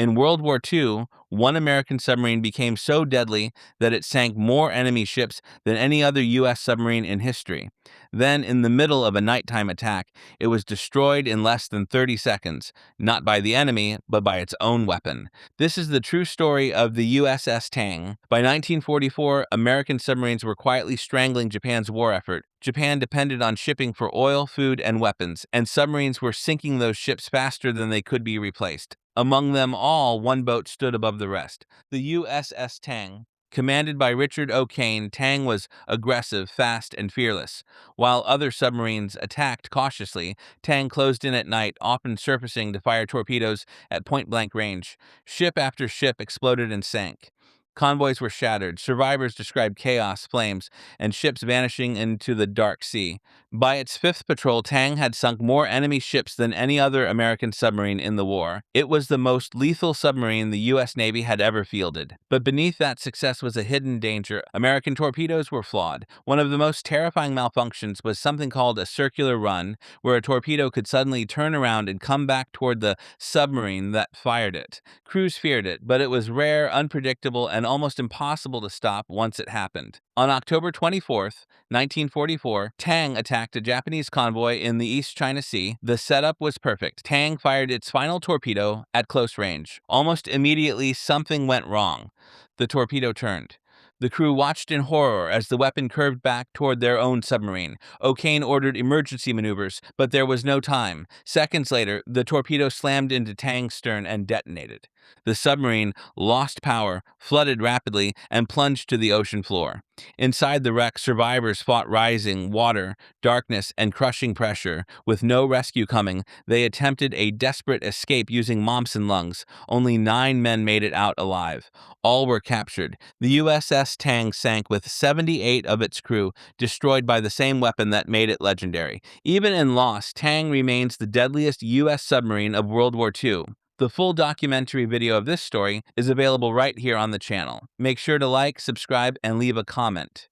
In World War II, one American submarine became so deadly that it sank more enemy ships than any other U.S. submarine in history. Then, in the middle of a nighttime attack, it was destroyed in less than 30 seconds, not by the enemy, but by its own weapon. This is the true story of the USS Tang. By 1944, American submarines were quietly strangling Japan's war effort. Japan depended on shipping for oil, food, and weapons, and submarines were sinking those ships faster than they could be replaced. Among them all, one boat stood above the rest, the USS Tang. Commanded by Richard O'Kane, Tang was aggressive, fast, and fearless. While other submarines attacked cautiously, Tang closed in at night, often surfacing to fire torpedoes at point-blank range. Ship after ship exploded and sank. Convoys were shattered, survivors described chaos, flames, and ships vanishing into the dark sea. By its fifth patrol, Tang had sunk more enemy ships than any other American submarine in the war. It was the most lethal submarine the U.S. Navy had ever fielded. But beneath that success was a hidden danger. American torpedoes were flawed. One of the most terrifying malfunctions was something called a circular run, where a torpedo could suddenly turn around and come back toward the submarine that fired it. Crews feared it, but it was rare, unpredictable, and almost impossible to stop once it happened. On October 24, 1944, Tang attacked a Japanese convoy in the East China Sea. The setup was perfect. Tang fired its final torpedo at close range. Almost immediately, something went wrong. The torpedo turned. The crew watched in horror as the weapon curved back toward their own submarine. O'Kane ordered emergency maneuvers, but there was no time. Seconds later, the torpedo slammed into Tang's stern and detonated. The submarine lost power, flooded rapidly, and plunged to the ocean floor. Inside the wreck, survivors fought rising water, darkness, and crushing pressure. With no rescue coming, they attempted a desperate escape using Momsen lungs. Only 9 men made it out alive. All were captured. The USS Tang sank with 78 of its crew, destroyed by the same weapon that made it legendary. Even in loss, Tang remains the deadliest U.S. submarine of World War II. The full documentary video of this story is available right here on the channel. Make sure to like, subscribe, and leave a comment.